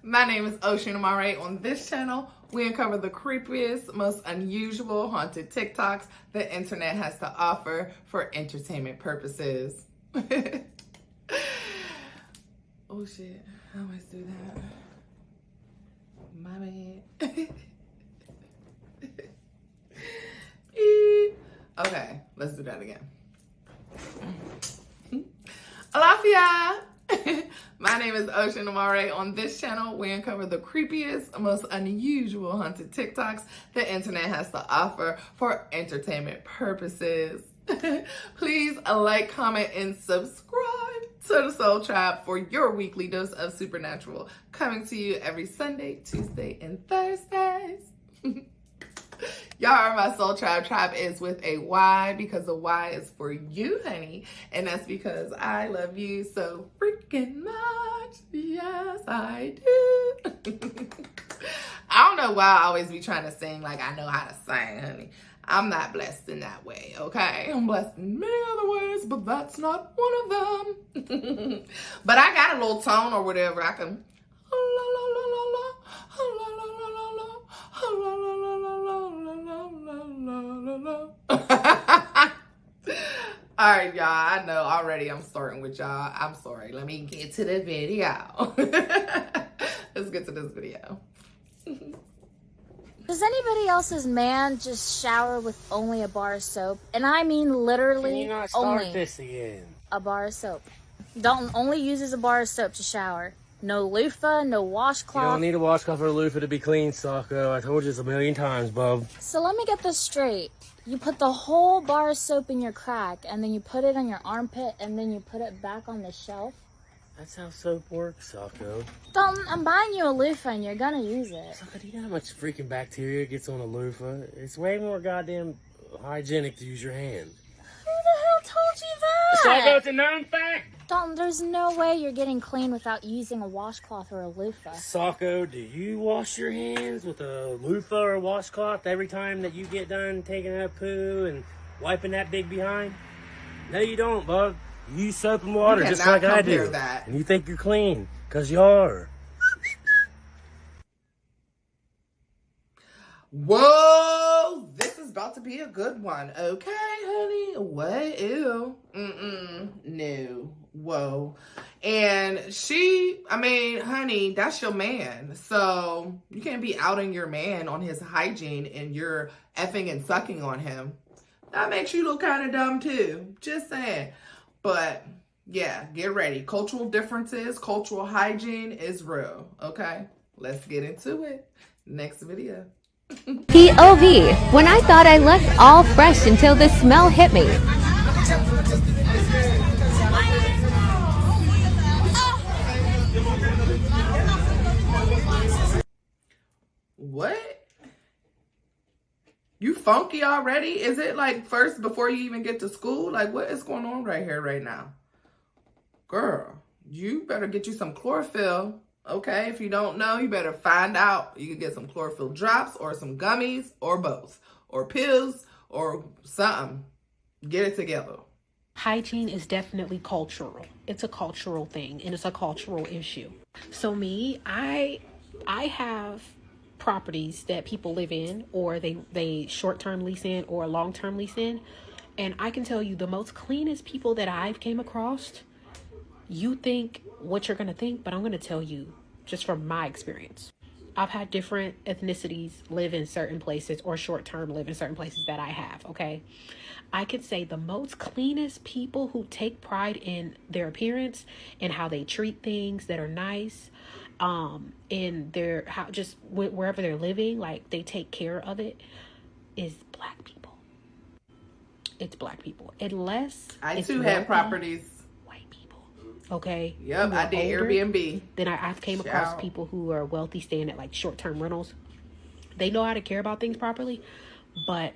My name is Oshun. I'm alright. On this channel, we uncover the creepiest, most unusual haunted TikToks the internet has to offer for entertainment purposes. Oh shit, I always do that. My bad. Okay, let's do that again. Alafia! My name is Oshun. I'm alright. On this channel, we uncover the creepiest, most unusual haunted TikToks the internet has to offer for entertainment purposes. Please like, comment, and subscribe to the Soul Tribe for your weekly dose of supernatural, coming to you every Sunday, Tuesday, and Thursdays. Y'all are my Soul Tribe. Tribe is with a Y because the Y is for you, honey. And that's because I love you so freaking much. Yes, I do. I don't know why I always be trying to sing like I know how to sing, honey. I'm not blessed in that way, okay? I'm blessed in many other ways, but that's not one of them. But I got a little tone or whatever. I can... All right, y'all. I know already I'm starting with y'all. I'm sorry. Let me get to the video. Let's get to this video. Does anybody else's man just shower with only a bar of soap? And I mean literally Can you not start only this again? a bar of soap. Dalton only uses a bar of soap to shower. No loofah, no You washcloth. don't need a washcloth or a loofah to be clean, Socko. I told you this a million times, bub. So let me get this straight. You put the whole bar of soap in your crack, and then you put it on your armpit, and then you put it back on the shelf? That's how soap works, Socko. Dalton, I'm buying you a loofah, and you're gonna use it. Socko, do you know how much freaking bacteria gets on a loofah? It's way more goddamn hygienic to use your hand. Who the hell told you that? Socko, it's a known fact! Dalton, there's no way you're getting clean without using a washcloth or a loofah. Socko, do you wash your hands with a loofah or a washcloth every time that you get done taking a poo and wiping that big behind? No, you don't, bub. You use soap and water just like I do. That. And you think you're clean, because you are. Whoa, this is about to be a good one. Okay, honey. What? Ew. No. Whoa. And honey, that's your man. So you can't be outing your man on his hygiene and you're effing and sucking on him. That makes you look kind of dumb too. Just saying. But yeah, get ready. Cultural differences, cultural hygiene is real. Okay, let's get into it. Next video. POV, when I thought I looked all fresh until the smell hit me. What? You funky already? Is it like first before you even get to school? Like what is going on right here right now? Girl, you better get you some chlorophyll. Okay, if you don't know, you better find out. You can get some chlorophyll drops or some gummies or both. Or pills or something. Get it together. Hygiene is definitely cultural. It's a cultural thing and it's a cultural issue. So me, I have properties that people live in or they short-term lease in or long-term lease in. And I can tell you the most cleanest people that I've came across, you think what you're going to think, but I'm going to tell you just from my experience. I've had different ethnicities live in certain places or short-term live in certain places that I have, okay? I could say the most cleanest people who take pride in their appearance and how they treat things that are nice, in their just wherever they're living, like they take care of it, is Black people. It's Black people. Unless I too had properties. White people. Okay. Yep, I did older, Airbnb. Then I've came across people who are wealthy staying at like short-term rentals. They know how to care about things properly, but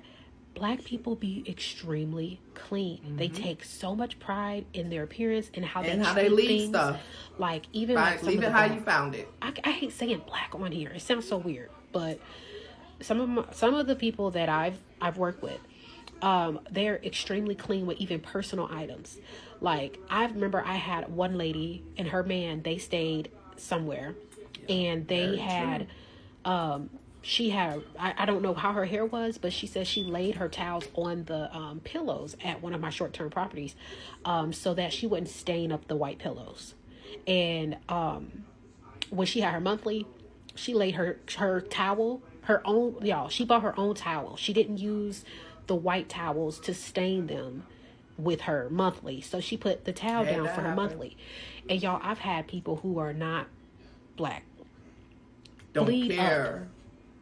Black people be extremely clean. They take so much pride in their appearance and how they leave things. Stuff. Like even leave it how you found it. I hate saying Black on here. It sounds so weird, but some of the people that I've worked with, they're extremely clean with even personal items. Like I remember I had one lady and her man. They stayed somewhere, and they had, she had, I don't know how her hair was, but she says she laid her towels on the pillows at one of my short-term properties, so that she wouldn't stain up the white pillows. And when she had her monthly, she laid her towel, her own, y'all, she bought her own towel. She didn't use the white towels to stain them with her monthly. So she put the towel down for her monthly. And y'all, I've had people who are not black Don't bleed care.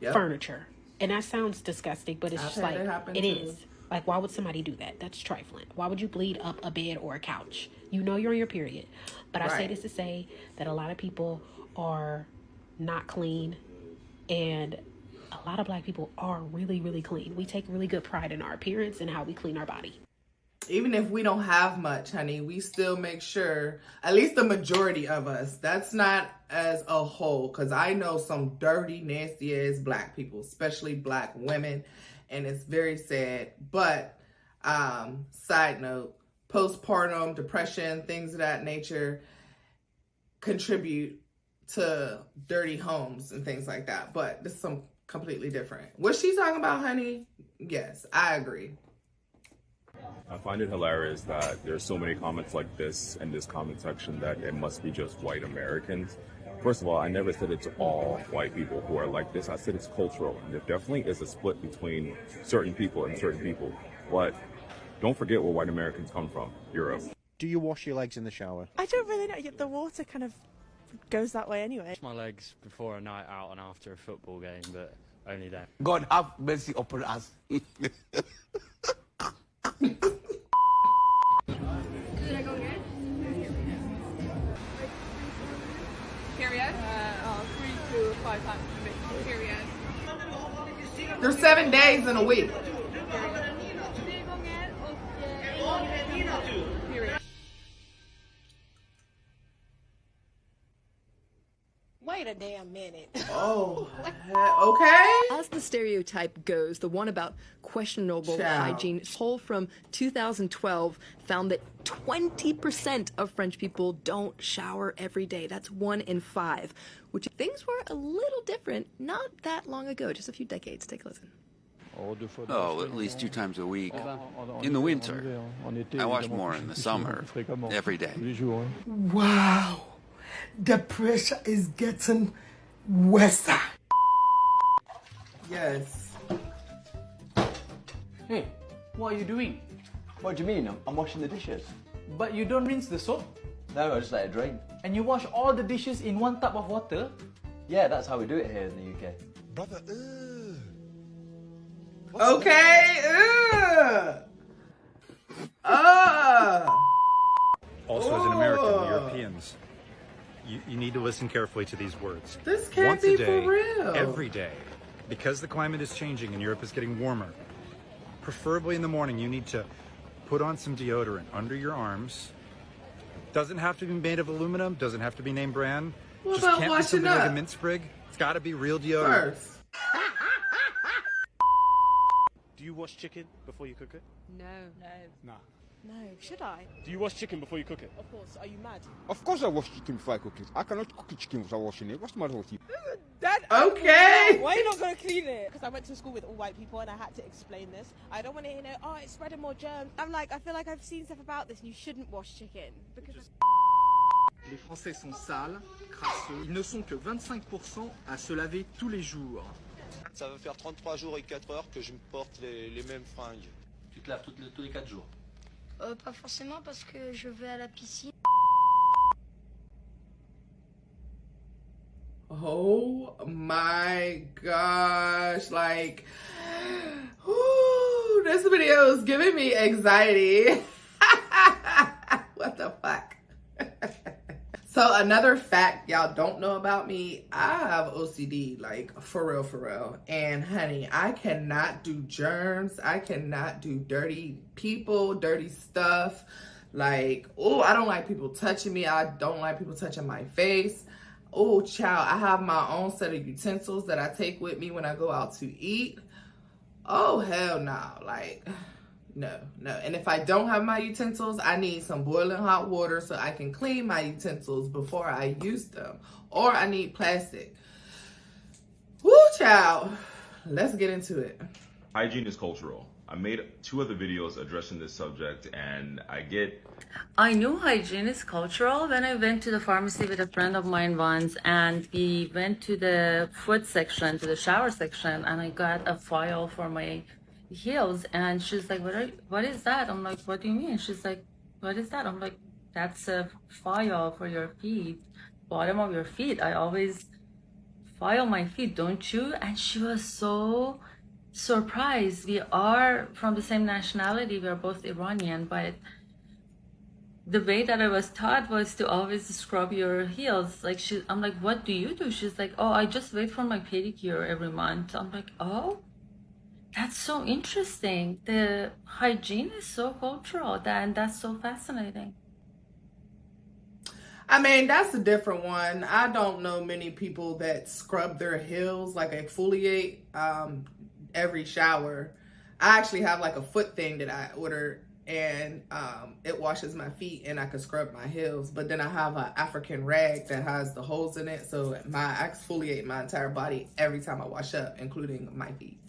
up furniture. And that sounds disgusting, but it's just like, it is. Like, why would somebody do that? That's trifling. Why would you bleed up a bed or a couch? You know you're on your period. But I say this to say that a lot of people are not clean, and a lot of black people are really, really clean. We take really good pride in our appearance and how we clean our body. Even if we don't have much, honey, we still make sure, at least the majority of us, that's not as a whole, because I know some dirty, nasty ass black people, especially black women, and it's very sad. But side note, postpartum depression, things of that nature contribute to dirty homes and things like that. But this is some completely different. What she's talking about, honey, yes, I agree. I find it hilarious that there's so many comments like this in this comment section that it must be just white Americans. First of all, I never said it's all white people who are like this. I said it's cultural, and there definitely is a split between certain people and certain people. But don't forget where white Americans come from, Europe. Do you wash your legs in the shower? I don't really know. The water kind of goes that way anyway. Wash my legs before a night out and after a football game, but only then. God have mercy upon us. Period? 3 to 5 times a week. Period. There's 7 days in a week. Wait a damn minute. Oh, okay. As the stereotype goes, the one about questionable hygiene, a poll from 2012 found that 20% of French people don't shower every day. That's 1 in 5, which things were a little different not that long ago, just a few decades. Take a listen. Oh, at least 2 times a week. In the winter. I wash more in the summer. Every day. Wow. The pressure is getting worse. Yes. Hey, what are you doing? What do you mean? I'm washing the dishes. But you don't rinse the soap? No, I just let it drain. And you wash all the dishes in 1 tub of water? Yeah, that's how we do it here in the UK. Brother, Okay, Also, as an American, the Europeans, you need to listen carefully to these words. This can't Once be a day, for real. every day, because the climate is changing and Europe is getting warmer. Preferably in the morning, you need to put on some deodorant under your arms. Doesn't have to be made of aluminum, doesn't have to be name brand. What Just about can't be washing something like a up? mint sprig. It's got to be real deodorant. First. Do you wash chicken before you cook it? No. Nah. No, should I? Do you wash chicken before you cook it? Of course. Are you mad? Of course I wash chicken before I cook it. I cannot cook a chicken without washing it. What's the matter with you? Dad, okay. Why are you not going to clean it? Because I went to school with all white people and I had to explain this. I don't want to hear, oh, it's spreading more germs. I'm like, I feel like I've seen stuff about this and you shouldn't wash chicken. Because Les Français sont sales, crasseux. Ils ne sont que 25% à se laver tous les jours. Ça va faire 33 jours et 4 heures que je me porte les mêmes fringues. Tu te laves tous les 4 jours? Pas forcément parce que je vais à la piscine. Oh my gosh, like, whoo, this video is giving me anxiety. What the fuck? So another fact y'all don't know about me, I have OCD, like for real. And honey, I cannot do germs. I cannot do dirty people, dirty stuff. Like, oh, I don't like people touching me. I don't like people touching my face. Oh, child, I have my own set of utensils that I take with me when I go out to eat. Oh, hell no. Like, No. And if I don't have my utensils, I need some boiling hot water so I can clean my utensils before I use them. Or I need plastic. Woo, child. Let's get into it. Hygiene is cultural. I made 2 other videos addressing this subject, and I knew hygiene is cultural when I went to the pharmacy with a friend of mine once, and we went to the foot section, to the shower section, and I got a file for my heels, and she's like, what is that? I'm like, what do you mean? She's like, what is that? I'm like, that's a file for your feet, bottom of your feet. I always file my feet, don't you? And she was so surprised. We are from the same nationality, we are both Iranian, but the way that I was taught was to always scrub your heels. Like I'm like, what do you do? She's like, oh, I just wait for my pedicure every month. I'm like, oh, that's so interesting. The hygiene is so cultural, and that's so fascinating. I mean, that's a different one. I don't know many people that scrub their heels, like exfoliate every shower. I actually have like a foot thing that I ordered, and it washes my feet and I can scrub my heels. But then I have an African rag that has the holes in it, so I exfoliate my entire body every time I wash up, including my feet.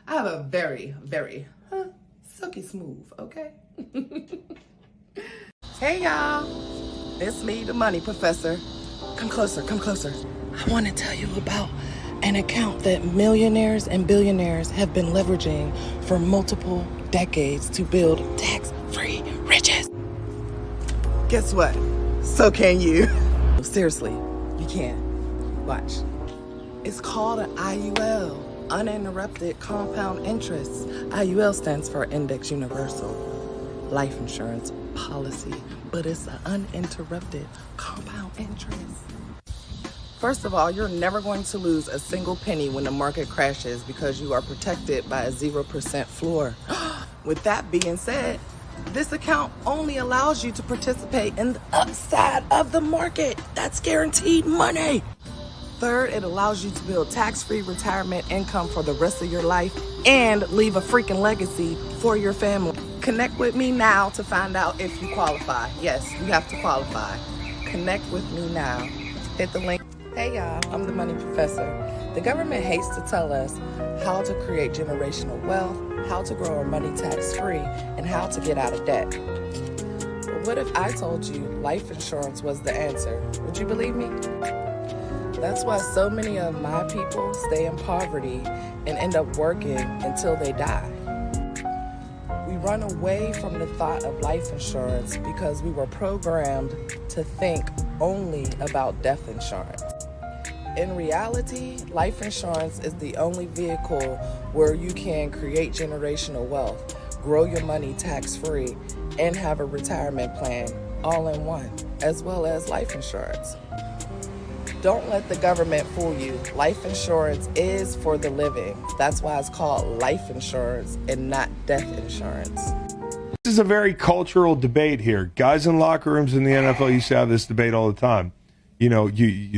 I have a very, very silky smooth, okay? Hey y'all, it's me, the money professor. Come closer, come closer. I want to tell you about an account that millionaires and billionaires have been leveraging for multiple decades to build tax-free riches. Guess what? So can you. Seriously, you can. Watch. It's called an IUL, uninterrupted compound interest. IUL stands for Index Universal Life Insurance Policy, but it's an uninterrupted compound interest. First of all, you're never going to lose a single penny when the market crashes because you are protected by a 0% floor. With that being said, this account only allows you to participate in the upside of the market. That's guaranteed money. Third, it allows you to build tax-free retirement income for the rest of your life and leave a freaking legacy for your family. Connect with me now to find out if you qualify. Yes, you have to qualify. Connect with me now. Hit the link. Hey y'all, I'm the money professor. The government hates to tell us how to create generational wealth, how to grow our money tax-free, and how to get out of debt. But what if I told you life insurance was the answer? Would you believe me? That's why so many of my people stay in poverty and end up working until they die. We run away from the thought of life insurance because we were programmed to think only about death insurance. In reality, life insurance is the only vehicle where you can create generational wealth, grow your money tax-free, and have a retirement plan all in one, as well as life insurance. Don't let the government fool you. Life insurance is for the living. That's why it's called life insurance and not death insurance. This is a very cultural debate here. Guys in locker rooms in the NFL used to have this debate all the time. You know,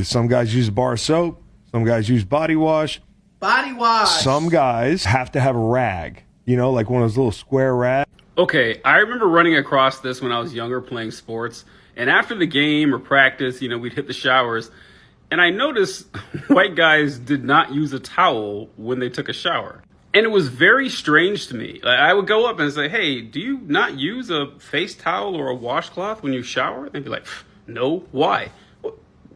some guys use a bar of soap. Some guys use body wash. Body wash. Some guys have to have a rag, you know, like one of those little square rags. Okay, I remember running across this when I was younger playing sports. And after the game or practice, you know, we'd hit the showers. And I noticed white guys did not use a towel when they took a shower. And it was very strange to me. Like, I would go up and say, hey, do you not use a face towel or a washcloth when you shower? They'd be like, no, why?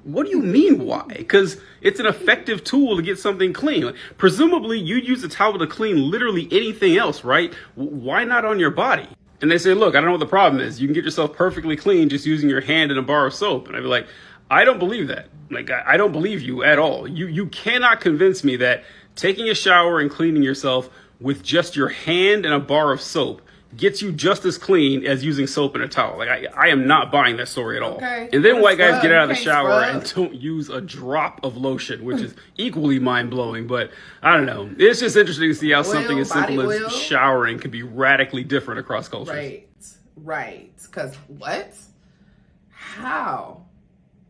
What do you mean why? Because it's an effective tool to get something clean. Like, presumably, you'd use a towel to clean literally anything else, right? Why not on your body? And they say, look, I don't know what the problem is. You can get yourself perfectly clean just using your hand and a bar of soap. And I'd be like, I don't believe that. Like, I don't believe you at all. You cannot convince me that taking a shower and cleaning yourself with just your hand and a bar of soap gets you just as clean as using soap and a towel. Like, I am not buying that story at all. Okay. And then white guys get out of the shower and don't use a drop of lotion, which is equally mind-blowing. But I don't know. It's just interesting to see how something as simple as showering can be radically different across cultures. Right. Because what? How?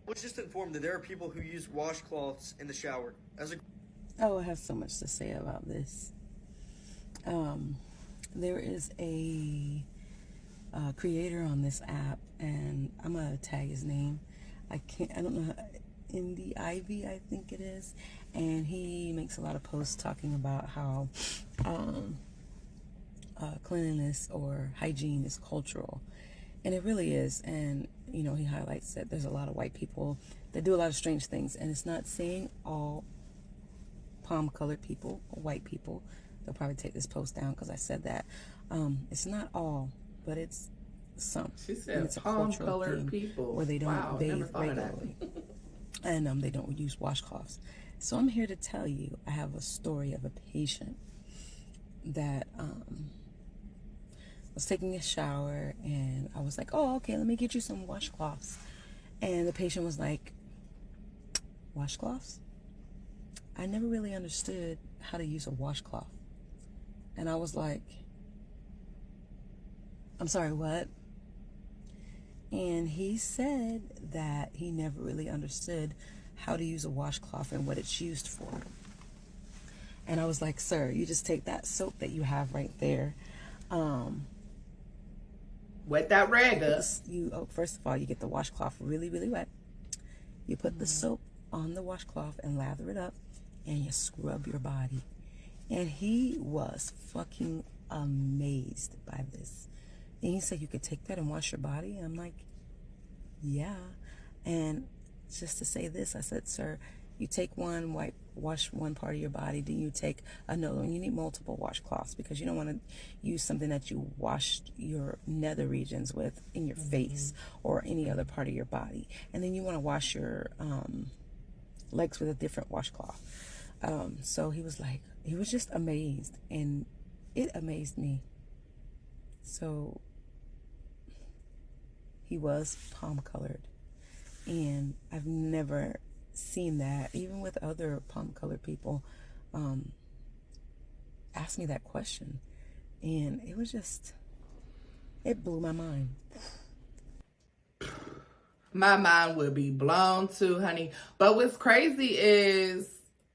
I was just informed that there are people who use washcloths in the shower. I have so much to say about this. There is a creator on this app, and I'm gonna tag his name. I don't know, Indie Ivy, I think it is, and he makes a lot of posts talking about how cleanliness or hygiene is cultural, and it really is. And you know, he highlights that there's a lot of white people that do a lot of strange things, and it's not saying all palm-colored people or white people. They'll probably take this post down because I said that. It's not all, but it's some. She said and it's a palm-colored people where they don't bathe regularly, and they don't use washcloths. So I'm here to tell you, I have a story of a patient that was taking a shower, and I was like, oh, okay, let me get you some washcloths. And the patient was like, washcloths? I never really understood how to use a washcloth. And I was like, I'm sorry, what? And he said that he never really understood how to use a washcloth and what it's used for. And I was like, sir, you just take that soap that you have right there. Wet that rag up. First of all, you get the washcloth really, really wet. You put the soap on the washcloth and lather it up, and you scrub your body. And he was fucking amazed by this. And he said, you could take that and wash your body? And I'm like, yeah. And just to say this, I said, sir, you take one, wash one part of your body, then you take another one. You need multiple washcloths because you don't want to use something that you washed your nether regions with in your face or any other part of your body. And then you want to wash your legs with a different washcloth. So he was like, he was just amazed, and it amazed me. So he was palm colored, and I've never seen that, even with other palm colored people ask me that question, and it was just, it blew my mind. My mind would be blown too, honey. But what's crazy is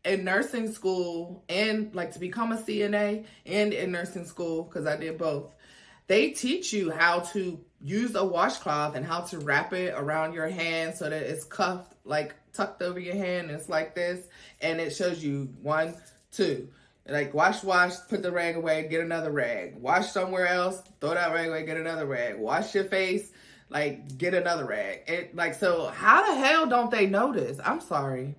in nursing school, and like to become a CNA and in nursing school, because I did both, they teach you how to use a washcloth and how to wrap it around your hand so that it's cuffed, like tucked over your hand. It's like this, and it shows you 1, 2. Like wash, put the rag away, get another rag. Wash somewhere else, throw that rag away, get another rag. Wash your face, like get another rag. So how the hell don't they know this? I'm sorry.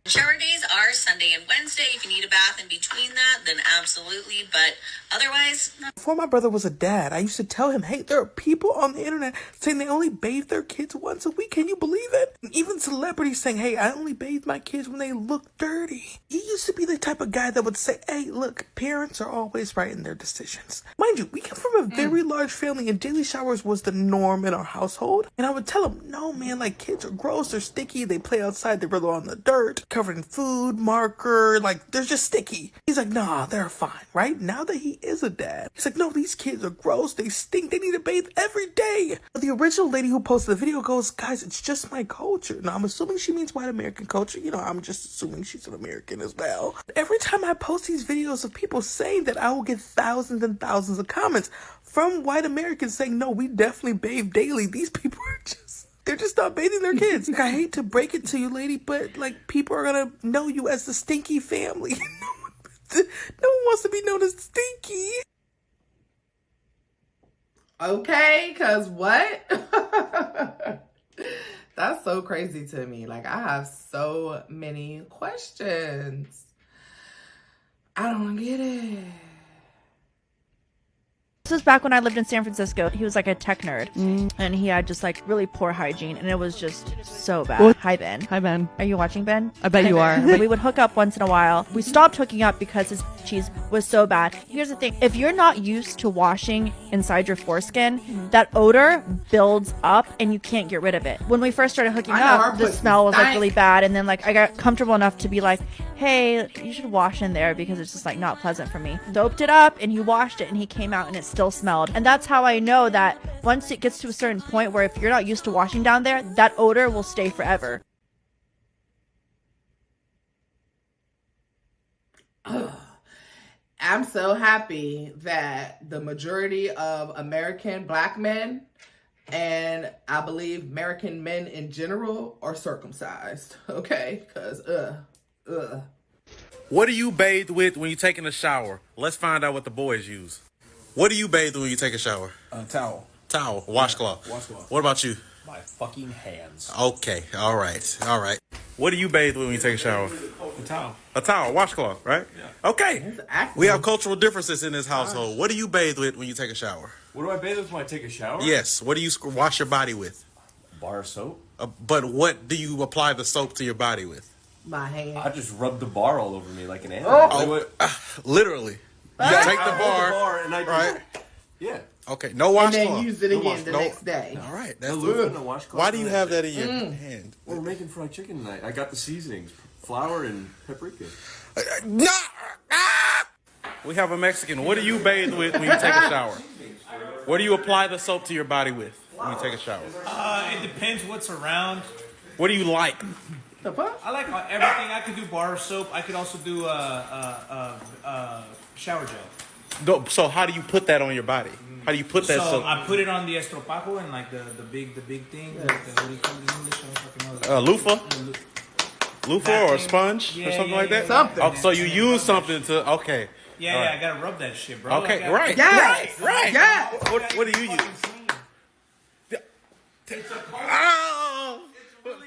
Shower days are Sunday and Wednesday. If you need a bath in between that, then absolutely. But otherwise, no. Before my brother was a dad, I used to tell him, hey, there are people on the internet saying they only bathe their kids once a week. Can you believe it? And even celebrities saying, hey, I only bathe my kids when they look dirty. He used to be the type of guy that would say, hey, look, parents are always right in their decisions. Mind you, we come from a very large family, and daily showers was the norm in our household. And I would tell him, no, man, like kids are gross, they're sticky, they play outside, they roll on the dirt, covered in food, marker, like they're just sticky. He's like, nah, they're fine, right? Now that he is a dad, he's like, no, these kids are gross, they stink, they need to bathe every day. The original lady who posted the video goes, guys, it's just my culture. Now, I'm assuming she means white American culture. You know, I'm just assuming she's an American as well. Every time I post these videos of people saying that, I will get thousands and thousands of comments from white Americans saying, no, we definitely bathe daily. These people are just, they're just not bathing their kids. Like, I hate to break it to you, lady, but like people are gonna know you as the stinky family. No one wants to be known as stinky. Okay, cause what? That's so crazy to me. Like, I have so many questions. I don't get it. This was back when I lived in San Francisco. He was like a tech nerd, and he had just like really poor hygiene, and it was just so bad. What? Hi, Ben. Hi, Ben. Are you watching, Ben? I bet you are. We would hook up once in a while. We stopped hooking up because his cheese was so bad. Here's the thing. If you're not used to washing inside your foreskin, that odor builds up and you can't get rid of it. When we first started hooking up, the smell was like really bad, and then like I got comfortable enough to be like, hey, you should wash in there because it's just like not pleasant for me. Doped it up, and he washed it, and he came out and it still smelled. And that's how I know that once it gets to a certain point where if you're not used to washing down there, that odor will stay forever. I'm so happy that the majority of American black men, and I believe American men in general, are circumcised. Okay? Because, What do you bathe with when you're taking a shower? Let's find out what the boys use. What do you bathe when you take a shower? Towel. Towel, washcloth. Yeah, washcloth. What about you? My fucking hands. Okay, all right. What do you bathe with when you take a shower? A towel. A towel, washcloth, right? Yeah. Okay. We have cultural differences in this household. What do you bathe with when you take a shower? What do I bathe with when I take a shower? Yes. What do you wash your body with? Bar of soap. But what do you apply the soap to your body with? My hand. I just rub the bar all over me like an animal. Literally. You take the bar, and I right? Yeah. Okay, no washcloth. And then use it again the next day. All right, that's good. good. Why do you have that in your hand? Well, we're making fried chicken tonight. I got the seasonings, flour and paprika. We have a Mexican. What do you bathe with when you take a shower? What do you apply the soap to your body with when you take a shower? It depends what's around. What do you like? I like everything. I could do bar soap. I could also do shower gel. So how do you put that on your body? How do you put that So soap? I put it on the estropajo and like the big thing. Like what do you call it in English? I don't fucking know. Loofah? Loofah That or a thing? sponge or Yeah, something yeah, like that? yeah. Something. Oh, so you use something to, okay. Yeah, All yeah, right. I gotta rub that shit, bro. Okay, I right, gotta- right. Yeah. What do you use?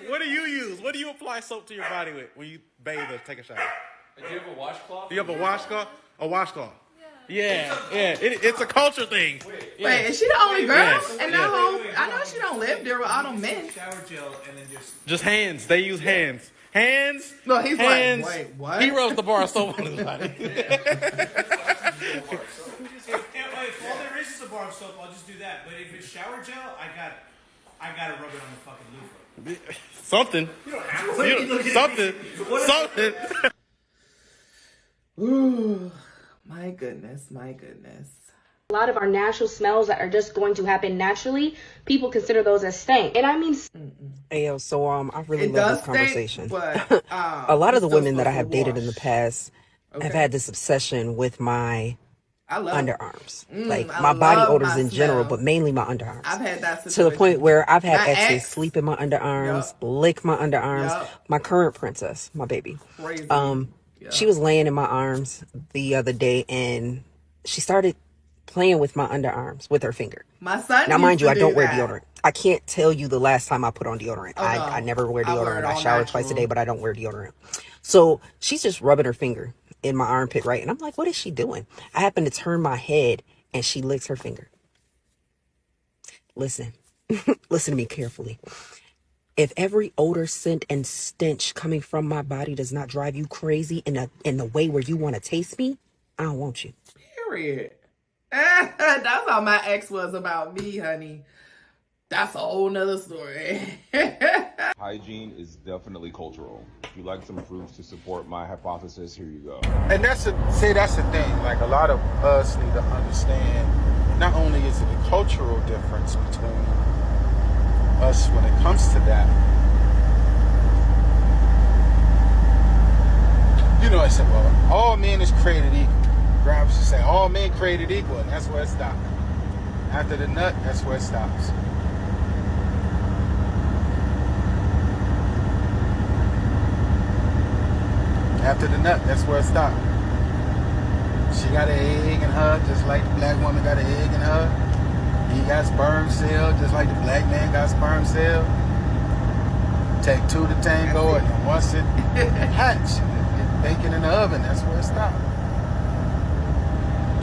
What do you use? What do you apply soap to your body with when you bathe or take a shower? Do you have a washcloth? Do you have a washcloth? A washcloth. Yeah. It's a culture thing. Wait, is she the only girl? Yes, And yes. that whole, I know she don't live there with all them men. Shower gel and then Just hands. They use hands. Hands. No, he's hands. like, wait, what? He rubs the bar of soap on his body. If all there is a bar of soap, I'll just do that. But if it's shower gel, I gotta rub it on the fucking loofah. Something. You don't have to. Something. Ooh, my goodness. A lot of our natural smells that are just going to happen naturally, people consider those as stank. And I mean, Ayo, so I really It love does this conversation. stink, but A lot of the it's still women that I supposed have to dated wash. in the past have had this obsession with my I love underarms, it. like I my body love odors my in general, smell. but mainly my underarms. I've had that To the situation. point where I've had My exes ex. sleep in my underarms, lick my underarms. Yup. My current princess, my baby, Crazy. she was laying in my arms the other day, and she started playing with my underarms with her finger. My son Now, used mind you, to I don't do wear that. deodorant. I can't tell you the last time I put on deodorant. Oh, no. I never wear I wear deodorant. it I all shower twice a natural. day, but I don't wear deodorant. So she's just rubbing her finger in my armpit, right? And I'm like, what is she doing? I happen to turn my head, and she licks her finger. Listen. Listen to me carefully. If every odor, scent, and stench coming from my body does not drive you crazy in the way where you want to taste me, I don't want you. Period. That's how my ex was about me, honey. That's a whole nother story. Hygiene is definitely cultural. If you like some proofs to support my hypothesis, here you go. And that's the thing. Like, a lot of us need to understand, not only is it a cultural difference between us when it comes to that. You know, I said, well, all men is created equal. Grabs to say, all men created equal, and that's where it stops. After the nut, that's where it stops. After the nut, that's where it stopped. She got an egg in her, just like the black woman got an egg in her. He got sperm cell, just like the black man got sperm cell. Take two to tango, and once it hatch, bake it in the oven, that's where it stopped.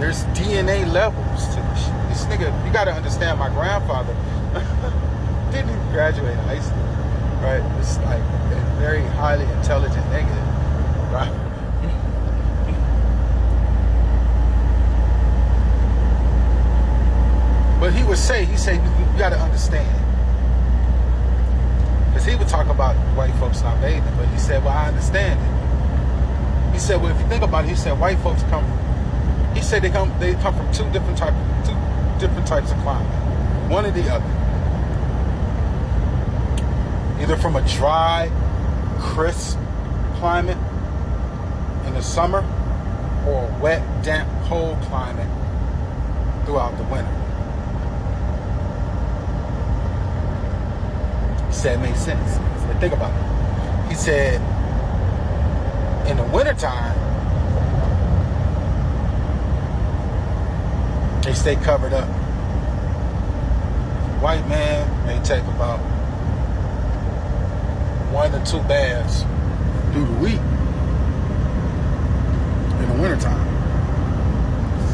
There's DNA levels to this shit. This nigga, you gotta understand, my grandfather didn't even graduate high school, right? It's like a very highly intelligent nigga. Right. But he said, you gotta understand. Because he would talk about white folks not bathing, but he said, well, I understand it. He said, well, if you think about it, he said, white folks come from, he said they come from two different types of climate. One or the other. Either from a dry, crisp climate in the summer, or a wet, damp, cold climate throughout the winter. He said it makes sense. He said, think about it. He said, in the wintertime, they stay covered up. White man may take about 1 or 2 baths through the week in the wintertime.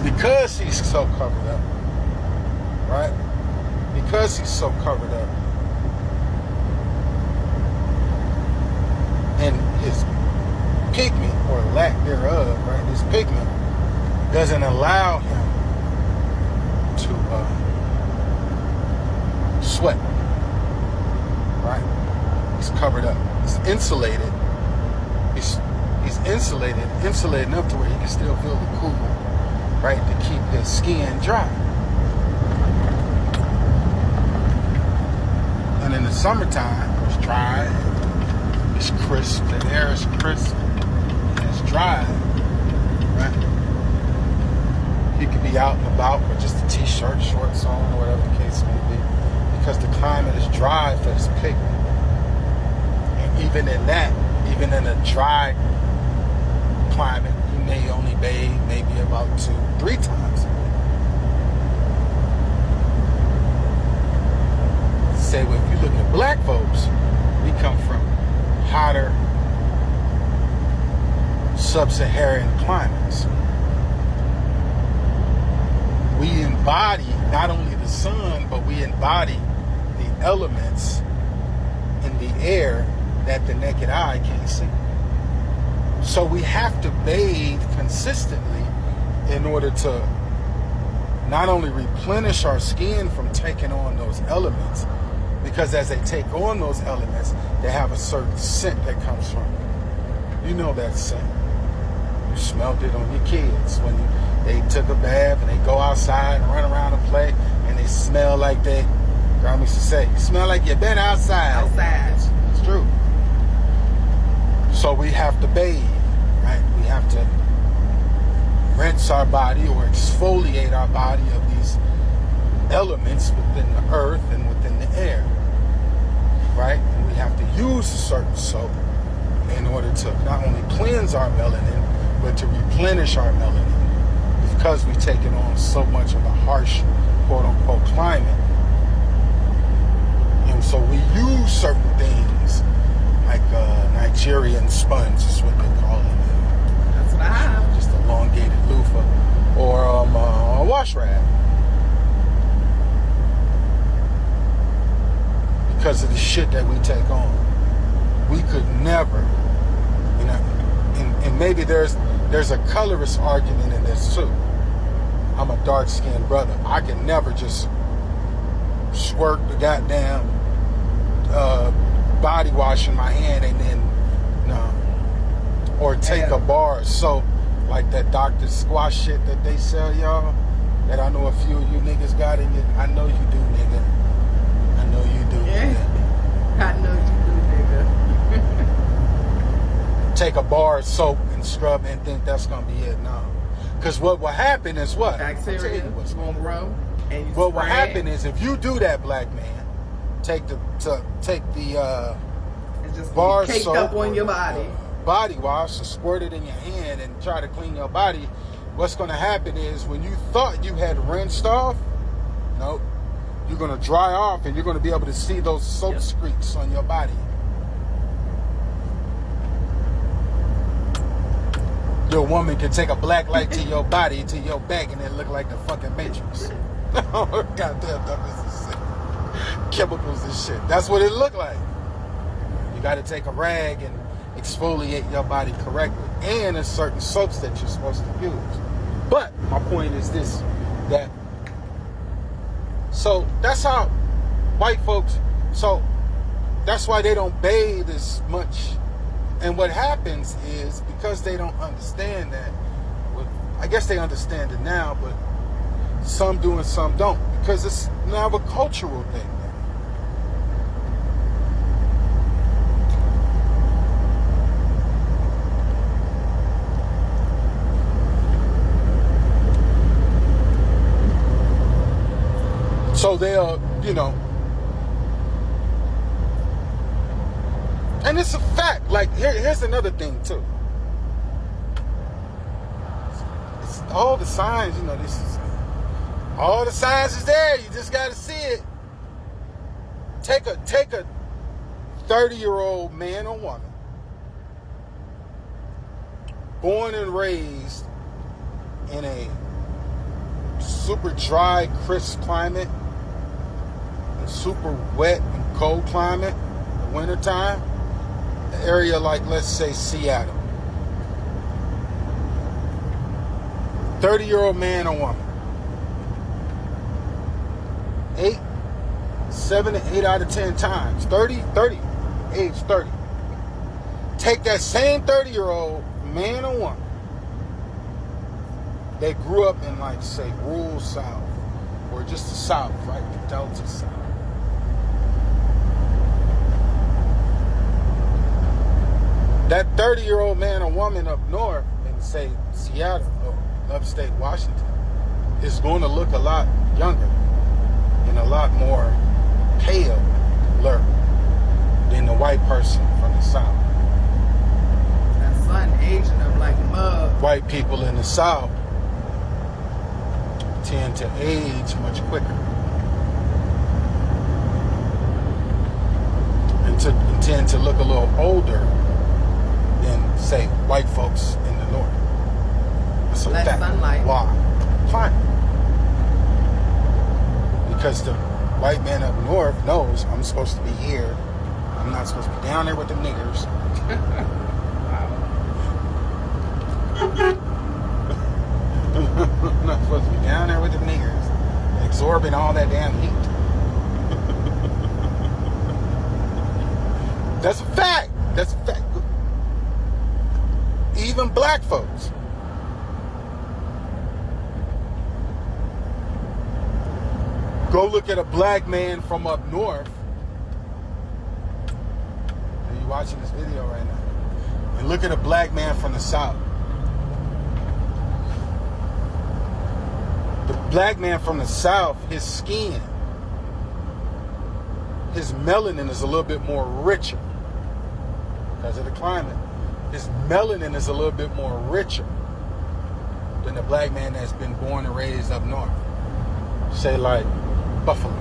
Because he's so covered up, right? Because he's so covered up, and his pigment, or lack thereof, right? His pigment doesn't allow him to sweat, right? He's covered up. He's insulated. He's insulated enough to where he can still feel the cool, right? To keep his skin dry. And in the summertime, it's dry, it's crisp, the air is crisp, and it's dry, right? He could be out and about with just a t-shirt, shorts on, or whatever the case may be, because the climate is dry for his pigment. And even in that, even in a dry climate, he may only bathe maybe about 2-3 times a week. Say, well, if you look at black folks, we come from hotter sub-Saharan climates. We embody not only the sun, but we embody the elements in the air that the naked eye can't see. So we have to bathe consistently in order to not only replenish our skin from taking on those elements, because as they take on those elements, they have a certain scent that comes from it. You know that scent. You smelled it on your kids when they took a bath and they go outside and run around and play, and they smell like they, Grandma used to say, you smell like you've been outside. It's true. So we have to bathe, right? We have to rinse our body or exfoliate our body of these elements within the earth and within the air, right? And we have to use a certain soap in order to not only cleanse our melanin, but to replenish our melanin, because we've taken on so much of a harsh, quote-unquote, climate. And so we use certain things, like Nigerian sponge is what they call it. That's what I have. Just elongated loofah, or a wash rag. Because of the shit that we take on. We could never, you know, and maybe there's a colorist argument in this too. I'm a dark-skinned brother. I can never just squirt the goddamn body wash in my hand and then, or take a bar of soap like that Dr. Squash shit that they sell y'all, that I know a few of you niggas got in it. I know you do, nigga. I know you do, nigga. I know you do, nigga. Take a bar of soap and scrub and think that's gonna be it. No. Because what will happen is what? Bacteria won't grow. And what will happen is, if you do that, black man, take the bar caked soap up on your body, body wash, and squirt it in your hand and try to clean your body. What's going to happen is, when you thought you had rinsed off, nope, you're going to dry off, and you're going to be able to see those soap streaks on your body. Your woman can take a black light to your body, to your back, and it look like the fucking Matrix. Oh, goddamn, that is sick. Chemicals and shit. That's what it look like. You got to take a rag and exfoliate your body correctly, and there's certain soaps that you're supposed to use. But my point is this, that so that's how white folks, so that's why they don't bathe as much. And what happens is, because they don't understand that, well, I guess they understand it now, but some do and some don't, because it's now a cultural thing. So they'll, you know, and it's a fact. Like, here's another thing too. It's all the signs, you know, all the signs is there. You just got to see it. Take a 30-year-old man or woman, born and raised in a super dry, crisp climate, and super wet and cold climate, in the wintertime, an area like, let's say, Seattle. 30-year-old man or woman. 7 to 8 out of 10 times. 30, age 30. Take that same 30-year-old man or woman that grew up in, like, say, rural South, or just the South, right? The Delta South. That 30-year-old man or woman up north in, say, Seattle or upstate Washington is going to look a lot younger and a lot more paler than the white person from the South. That sun aging them like mud. White people in the South tend to age much quicker and tend to look a little older than, say, white folks in the North. So less sunlight. Why? Climate. Because the white man up north knows I'm supposed to be here. I'm not supposed to be down there with the niggers. I'm not supposed to be down there with the niggers, absorbing all that damn heat. That's a fact. That's a fact. Even black folks. Go look at a black man from up north. And you're watching this video right now. And look at a black man from the South. The black man from the South, his skin, his melanin is a little bit more richer because of the climate. His melanin is a little bit more richer than the black man that's been born and raised up north. Say like Buffalo,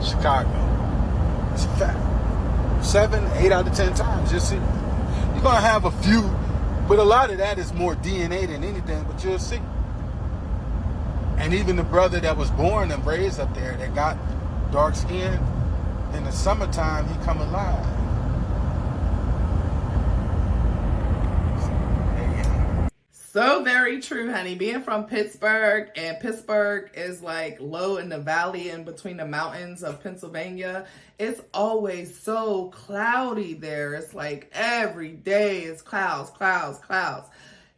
Chicago. It's a fact. 7, 8 out of 10 times. You'll see. You're gonna have a few, but a lot of that is more DNA than anything. But you'll see. And even the brother that was born and raised up there that got dark skin, in the summertime he come alive. So very true, honey. Being from Pittsburgh, and Pittsburgh is like low in the valley in between the mountains of Pennsylvania. It's always so cloudy there. It's like every day is clouds, clouds, clouds.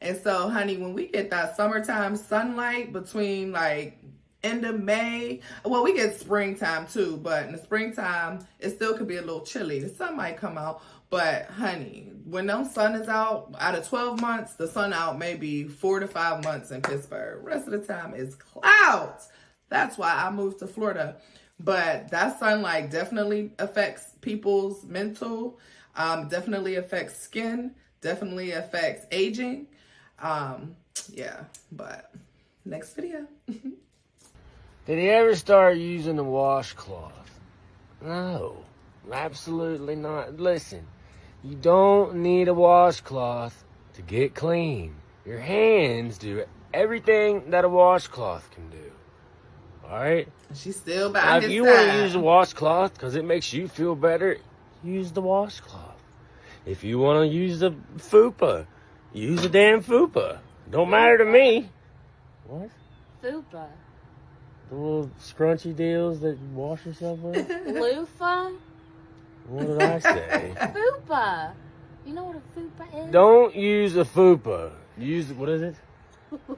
And so, honey, when we get that summertime sunlight between like end of May, well, we get springtime too, but in the springtime, it still could be a little chilly. The sun might come out. But honey, when the sun is out of 12 months, the sun out maybe 4 to 5 months in Pittsburgh. Rest of the time is clouds. That's why I moved to Florida. But that sunlight definitely affects people's mental, definitely affects skin, definitely affects aging. Yeah, but next video. Did he ever start using a washcloth? No, absolutely not. Listen. You don't need a washcloth to get clean. Your hands do everything that a washcloth can do. Alright? She's still by now, his if you side. want to use a washcloth because it makes you feel better, use the washcloth. If you want to use the fupa, use the damn fupa. Don't matter to me. What? Fupa. The little scrunchy deals that you wash yourself with? Loofah? What did I say? Fupa. You know what a fupa is? Don't use a fupa. Use, what is it?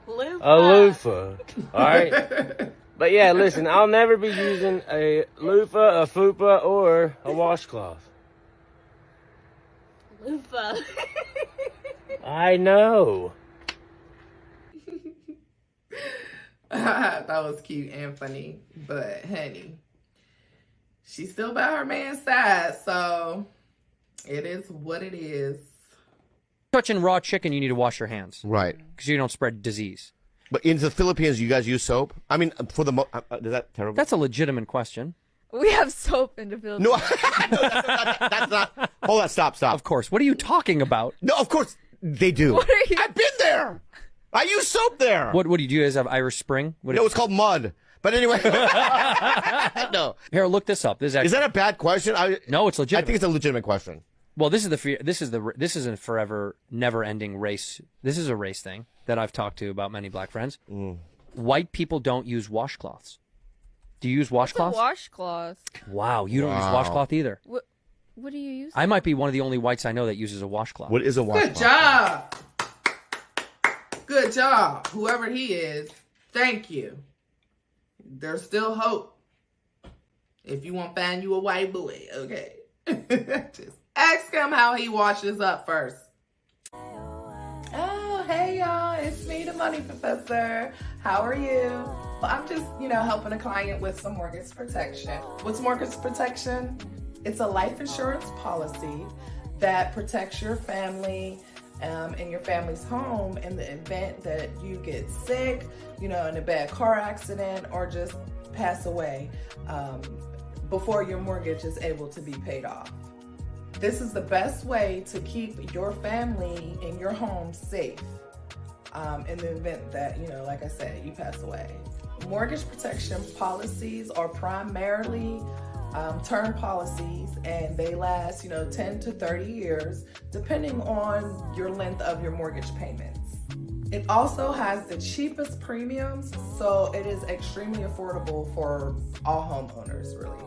Loofah. A loofah. Alright? But yeah, listen, I'll never be using a loofah, a fupa, or a washcloth. Loofah. I know. That was cute and funny. But, honey, she's still by her man's side. So, it is what it is. Touching raw chicken, you need to wash your hands. Right. Because you don't spread disease. But in the Philippines, you guys use soap? I mean, for the is that terrible? That's a legitimate question. We have soap in the Philippines. No, that's not. Hold on, stop. Of course. What are you talking about? No, of course they do. What are you? I've been there. I use soap there. What do you guys have? Irish Spring? No, it's called mud. But anyway, no. Here, look this up. This is that a bad question? No, it's legitimate. I think it's a legitimate question. Well, this is a forever, never-ending race. This is a race thing that I've talked to about many black friends. White people don't use washcloths. Do you use washcloths? Washcloth. Wow, you don't use washcloth either. What do you use? I might be one of the only whites I know that uses a washcloth. What is a washcloth? Good job. Good job. Whoever he is, thank you. There's still hope. If you want to find you a white boy, okay? Just ask him how he washes up first. Oh, hey y'all, it's me, the Money Professor. How are you? Well, I'm just, helping a client with some mortgage protection. What's mortgage protection? It's a life insurance policy that protects your family and your family's home in the event that you get sick, in a bad car accident, or just pass away before your mortgage is able to be paid off. This is the best way to keep your family and your home safe in the event that, like I said, you pass away. Mortgage protection policies are primarily term policies, and they last, 10 to 30 years, depending on your length of your mortgage payments. It also has the cheapest premiums, so it is extremely affordable for all homeowners, really.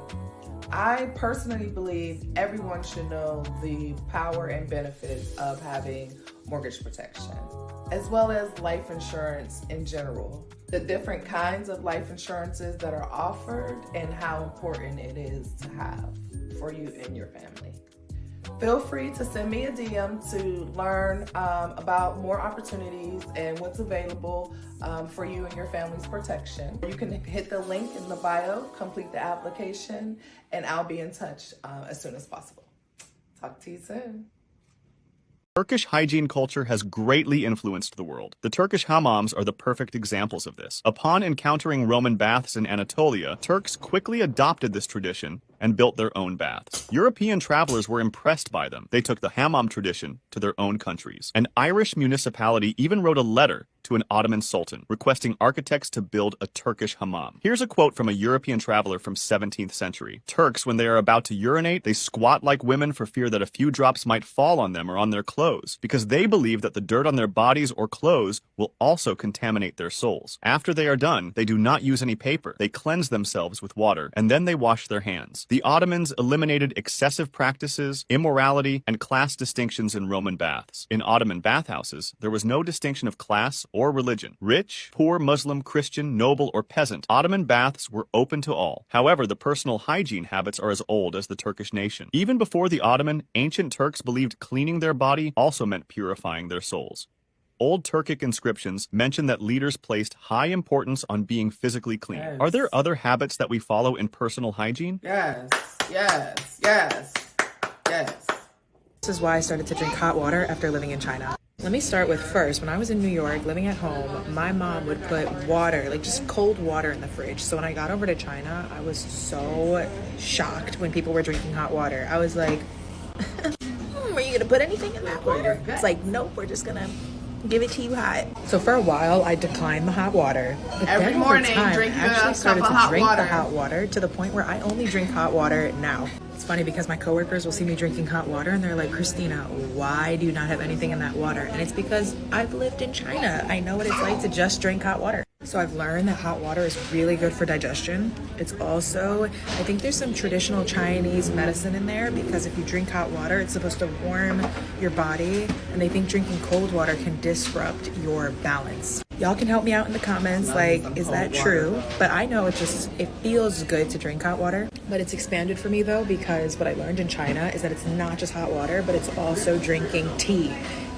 I personally believe everyone should know the power and benefits of having mortgage protection, as well as life insurance in general. The different kinds of life insurances that are offered and how important it is to have for you and your family. Feel free to send me a DM to learn about more opportunities and what's available for you and your family's protection. You can hit the link in the bio, complete the application, and I'll be in touch as soon as possible. Talk to you soon. Turkish hygiene culture has greatly influenced the world. The Turkish hammams are the perfect examples of this. Upon encountering Roman baths in Anatolia, Turks quickly adopted this tradition and built their own baths. European travelers were impressed by them. They took the hammam tradition to their own countries. An Irish municipality even wrote a letter to an Ottoman sultan, requesting architects to build a Turkish hammam. Here's a quote from a European traveler from 17th century. Turks, when they are about to urinate, they squat like women for fear that a few drops might fall on them or on their clothes, because they believe that the dirt on their bodies or clothes will also contaminate their souls. After they are done, they do not use any paper. They cleanse themselves with water, and then they wash their hands. The Ottomans eliminated excessive practices, immorality, and class distinctions in Roman baths. In Ottoman bathhouses, there was no distinction of class or religion. Rich, poor, Muslim, Christian, noble, or peasant, Ottoman baths were open to all. However, the personal hygiene habits are as old as the Turkish nation. Even before the Ottoman, ancient Turks believed cleaning their body also meant purifying their souls. Old Turkic inscriptions mention that leaders placed high importance on being physically clean. Yes. Are there other habits that we follow in personal hygiene? Yes. This is why I started to drink hot water after living in China. Let me start with first, when I was in New York living at home, my mom would put water, like just cold water in the fridge. So when I got over to China, I was so shocked when people were drinking hot water. I was like, are you gonna put anything in that water? It's like, nope, we're just gonna give it to you hot. So for a while, I declined the hot water. But Every then morning, over time, drink I actually a started cup of to hot drink water. the hot water to the point where I only drink hot water now. It's funny because my coworkers will see me drinking hot water and they're like, Christina, why do you not have anything in that water? And it's because I've lived in China. I know what it's like to just drink hot water. So I've learned that hot water is really good for digestion. It's also, I think there's some traditional Chinese medicine in there, because if you drink hot water, it's supposed to warm your body, and they think drinking cold water can disrupt your balance. Y'all can help me out in the comments, like, is that true? But I know it feels good to drink hot water. But it's expanded for me though, because what I learned in China is that it's not just hot water, but it's also drinking tea.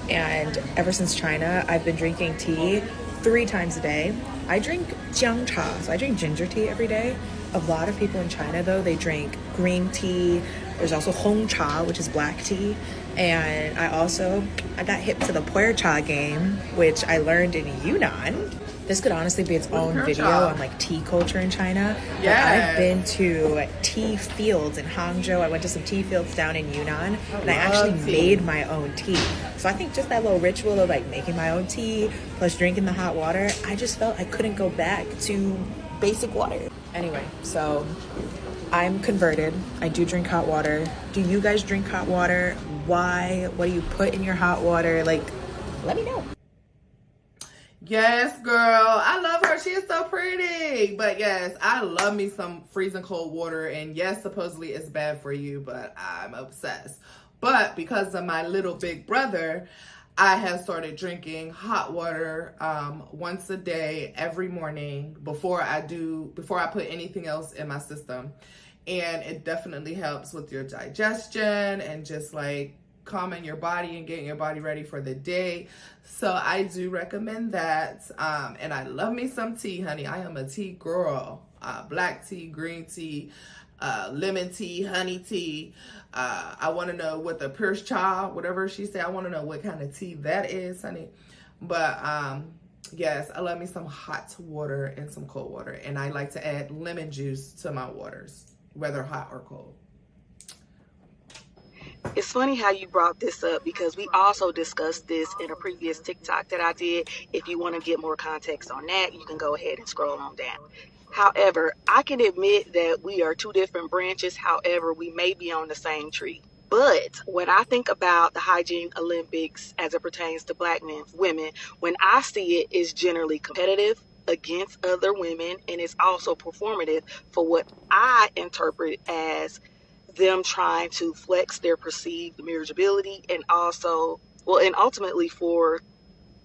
And ever since China, I've been drinking tea 3 times a day. I drink jiang cha, so I drink ginger tea every day. A lot of people in China, though, they drink green tea. There's also hong cha, which is black tea. And I got hip to the pu'er cha game, which I learned in Yunnan. This could honestly be its own video on like tea culture in China. Yeah. I've been to tea fields in Hangzhou. I went to some tea fields down in Yunnan, and I actually made my own tea. So I think just that little ritual of like making my own tea plus drinking the hot water, I just felt I couldn't go back to basic water. Anyway, so I'm converted. I do drink hot water. Do you guys drink hot water? Why? What do you put in your hot water? Like, let me know. Yes, girl. I love her. She is so pretty. But yes, I love me some freezing cold water. And yes, supposedly it's bad for you, but I'm obsessed. But because of my little big brother, I have started drinking hot water once a day, every morning before I put anything else in my system. And it definitely helps with your digestion and just like calming your body and getting your body ready for the day. So I do recommend that. And I love me some tea, honey. I am a tea girl. Black tea, green tea, lemon tea, honey tea. I want to know what the Pierce Cha, whatever she said, I want to know what kind of tea that is, honey. But yes, I love me some hot water and some cold water. And I like to add lemon juice to my waters, whether hot or cold. It's funny how you brought this up because we also discussed this in a previous TikTok that I did. If you want to get more context on that, you can go ahead and scroll on down. However, I can admit that we are two different branches. However, we may be on the same tree. But when I think about the Hygiene Olympics as it pertains to black women, when I see it, it's generally competitive against other women, and it's also performative for what I interpret as them trying to flex their perceived marriageability and also, and ultimately for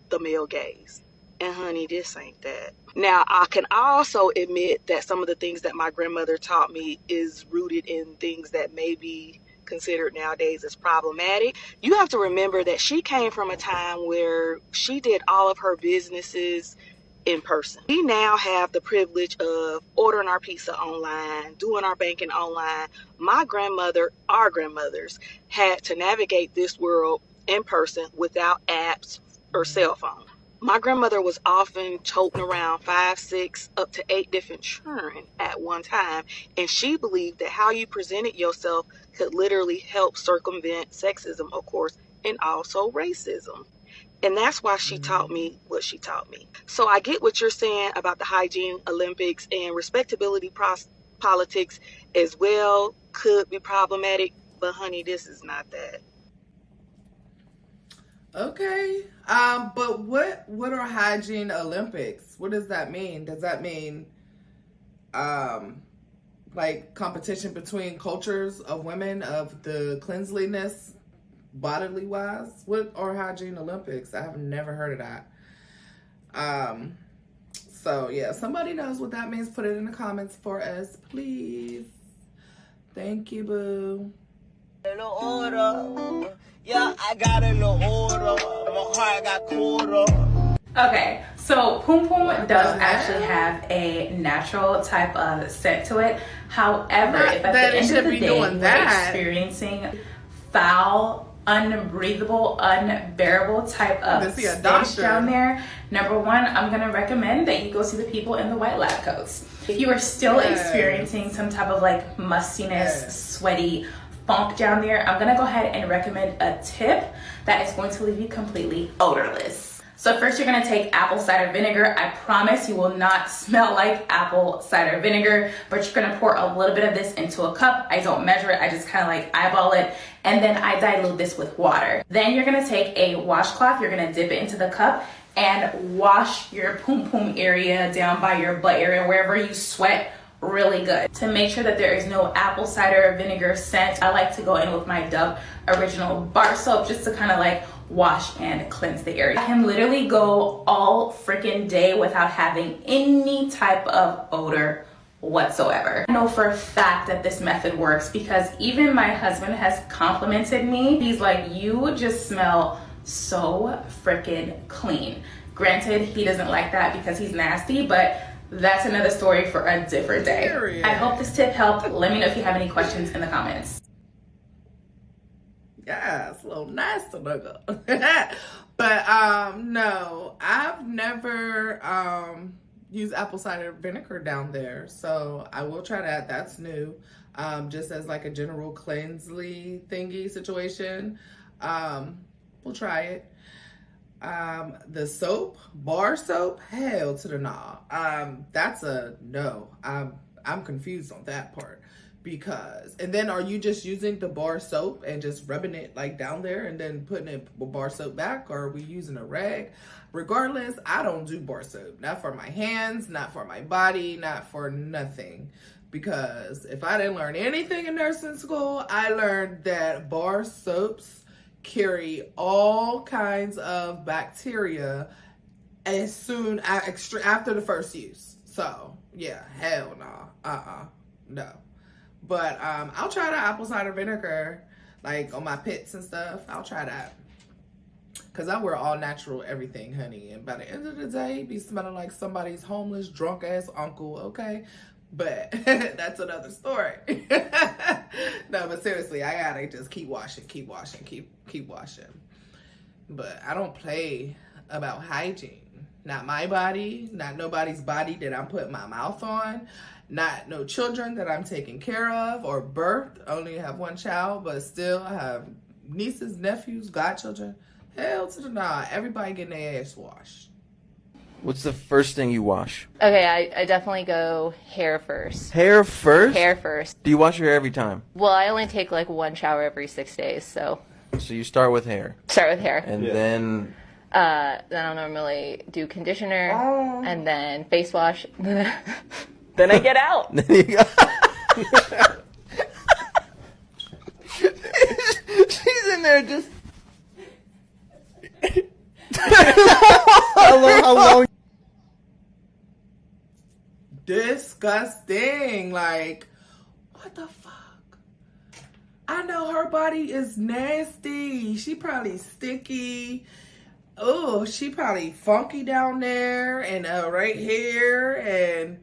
the male gaze. And honey, this ain't that. Now, I can also admit that some of the things that my grandmother taught me is rooted in things that may be considered nowadays as problematic. You have to remember that she came from a time where she did all of her businesses in person. We now have the privilege of ordering our pizza online, doing our banking online. My grandmother, our grandmothers, had to navigate this world in person without apps or cell phone. My grandmother was often toting around 5, 6, up to 8 different children at one time, and she believed that how you presented yourself could literally help circumvent sexism, of course, and also racism. And that's why she taught me what she taught me. So I get what you're saying about the Hygiene Olympics, and respectability politics as well could be problematic, but honey, this is not that. Okay. But what are Hygiene Olympics? What does that mean? Does that mean like competition between cultures of women of the cleanliness bodily wise? What are Hygiene Olympics? I have never heard of that. So yeah, somebody knows what that means, put it in the comments for us, please. Thank you, boo. Yeah, I got a little order. My heart got colder. Okay, so Poom Poom does actually have a natural type of scent to it. However, if at the end of the day we're experiencing foul, unbreathable, unbearable type of stench down there, number one, I'm going to recommend that you go see the people in the white lab coats. If you are still experiencing some type of like mustiness, sweaty funk down there, I'm going to go ahead and recommend a tip that is going to leave you completely odorless. So first you're gonna take apple cider vinegar. I promise you will not smell like apple cider vinegar, but you're gonna pour a little bit of this into a cup. I don't measure it, I just kind of like eyeball it, and then I dilute this with water. Then you're gonna take a washcloth, you're gonna dip it into the cup and wash your poom poom area down by your butt area, wherever you sweat really good. To make sure that there is no apple cider vinegar scent, I like to go in with my Dove Original bar soap just to kind of like wash and cleanse the area. I can literally go all freaking day without having any type of odor whatsoever. I know for a fact that this method works because even my husband has complimented me. He's like, you just smell so freaking clean. Granted, he doesn't like that because he's nasty, but that's another story for a different day. Period. I hope this tip helped. Let me know if you have any questions in the comments. Yes, a little nasty nigga. But no, I've never used apple cider vinegar down there, so I will try that. That's new. Just as like a general cleansely thingy situation. We'll try it. The soap, bar soap, hell to the nah. That's a no. I'm confused on that part. Because, and then are you just using the bar soap and just rubbing it like down there and then putting it bar soap back, or are we using a rag? Regardless, I don't do bar soap. Not for my hands, not for my body, not for nothing. Because if I didn't learn anything in nursing school, I learned that bar soaps carry all kinds of bacteria as soon after the first use. So yeah, hell no, no. But I'll try the apple cider vinegar, like on my pits and stuff. I'll try that. Cause I wear all natural everything, honey. And by the end of the day, be smelling like somebody's homeless, drunk ass uncle, okay? But that's another story. No, but seriously, I gotta just keep washing. But I don't play about hygiene. Not my body, not nobody's body that I'm putting my mouth on. Not no children that I'm taking care of or birthed. I only have one child, but still I have nieces, nephews, godchildren. Hell to the nah. Everybody getting their ass washed. What's the first thing you wash? Okay, I definitely go hair first. Hair first? Hair first. Do you wash your hair every time? Well, I only take like one shower every 6 days, so. So you start with hair? Start with hair. And then? Then I'll normally do conditioner, and then face wash. Then I get out. Then you go. She's in there just. How long? Disgusting. Like, what the fuck? I know her body is nasty. She probably sticky. Oh, she probably funky down there and right here. And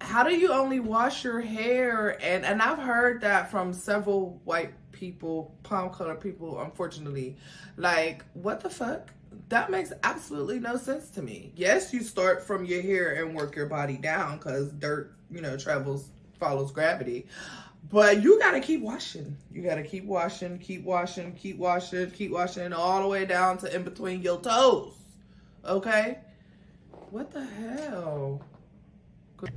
how do you only wash your hair? And I've heard that from several white people, palm colored people, unfortunately. Like, what the fuck? That makes absolutely no sense to me. Yes, you start from your hair and work your body down because dirt, follows gravity. But you gotta keep washing. You gotta keep washing all the way down to in between your toes. Okay? What the hell?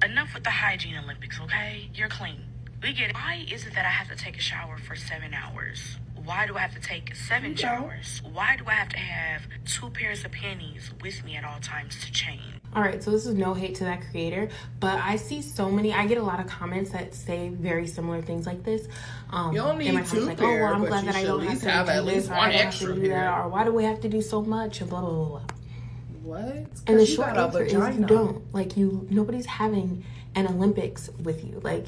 Enough with the hygiene Olympics, okay? You're clean. We get it. Why is it that I have to take a shower for 7 hours? Why do I have to take 7 showers? Why do I have to have 2 pairs of panties with me at all times to change? Alright, so this is no hate to that creator, but I get a lot of comments that say very similar things like this. You don't need 2 like, pairs, I'm but glad you that I should don't at least have to have do at this, least or I one don't have extra to do that, pair. or why do we have to do so much, and blah, blah, blah, blah. What? And the short answer is you don't. Like, nobody's having an Olympics with you. Like,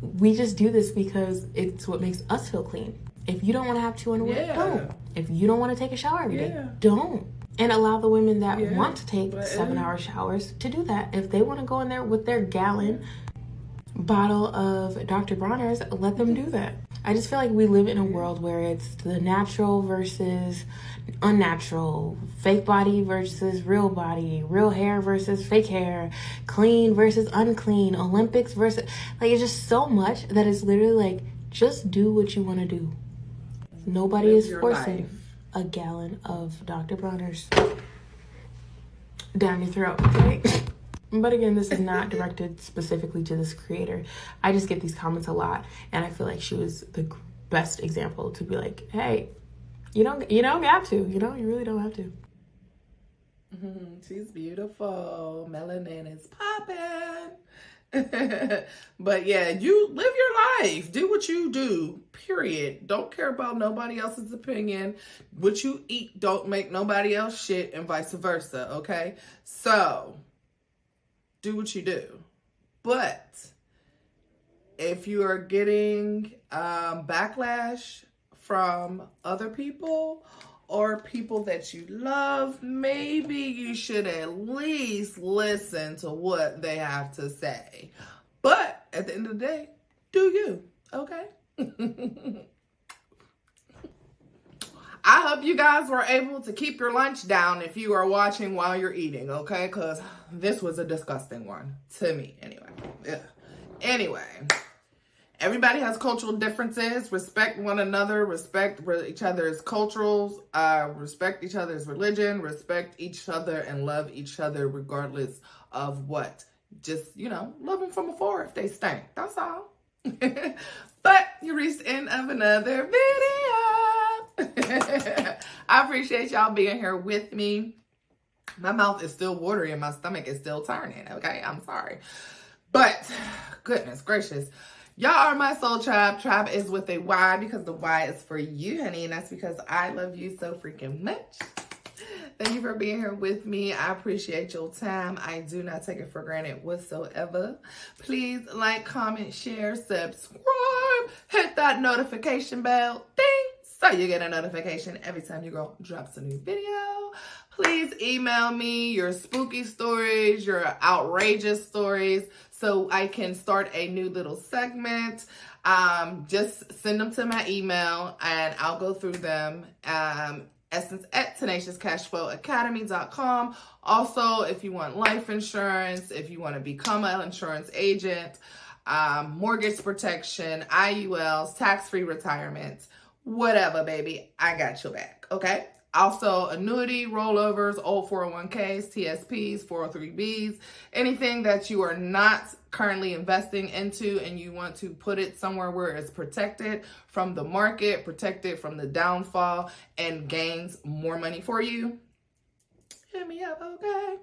we just do this because it's what makes us feel clean. If you don't want to have 2 underwear, don't. If you don't want to take a shower every day, don't. And allow the women that want to take 7-hour showers to do that. If they want to go in there with their gallon bottle of Dr. Bronner's, let them do that. I just feel like we live in a world where it's the natural versus unnatural, fake body versus real body, real hair versus fake hair, clean versus unclean, Olympics versus, like, it's just so much that it's literally like, just do what you want to do. Nobody is forcing a gallon of Dr. Bronner's down your throat, okay? But again, this is not directed specifically to this creator. I just get these comments a lot, and I feel like she was the best example to be like, hey, you don't have to, you really don't have to. She's beautiful. Melanin is popping. But yeah, you live your life. Do what you do, period. Don't care about nobody else's opinion. What you eat don't make nobody else shit, and vice versa, okay? So, do what you do. But if you are getting backlash from other people, or people that you love, maybe you should at least listen to what they have to say. But at the end of the day, do you, okay? I hope you guys were able to keep your lunch down if you are watching while you're eating, okay? Because this was a disgusting one, to me, anyway. Yeah. Anyway, everybody has cultural differences. Respect one another. Respect each other's cultures. Respect each other's religion. Respect each other and love each other regardless of what. Just, you know, love them from afar if they stink. That's all. But you reached the end of another video. I appreciate y'all being here with me. My mouth is still watery and my stomach is still turning, okay? I'm sorry. But, goodness gracious. Y'all are my soul tribe. Tribe is with a Y because the Y is for you, honey. And that's because I love you so freaking much. Thank you for being here with me. I appreciate your time. I do not take it for granted whatsoever. Please like, comment, share, subscribe. Hit that notification bell. Ding! So you get a notification every time your girl drops a new video. Please email me your spooky stories, your outrageous stories, so I can start a new little segment. Just send them to my email and I'll go through them. Essence@tenaciouscashflowacademy.com. Also, if you want life insurance, if you want to become an insurance agent, mortgage protection, IULs, tax-free retirement, whatever, baby, I got your back, okay? Also, annuity, rollovers, old 401ks, TSPs, 403bs, anything that you are not currently investing into and you want to put it somewhere where it's protected from the market, protected from the downfall, and gains more money for you, hit me up, okay?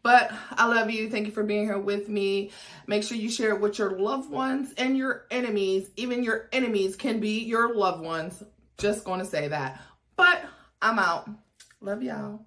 But I love you. Thank you for being here with me. Make sure you share it with your loved ones and your enemies. Even your enemies can be your loved ones. Just going to say that. But I'm out. Love y'all.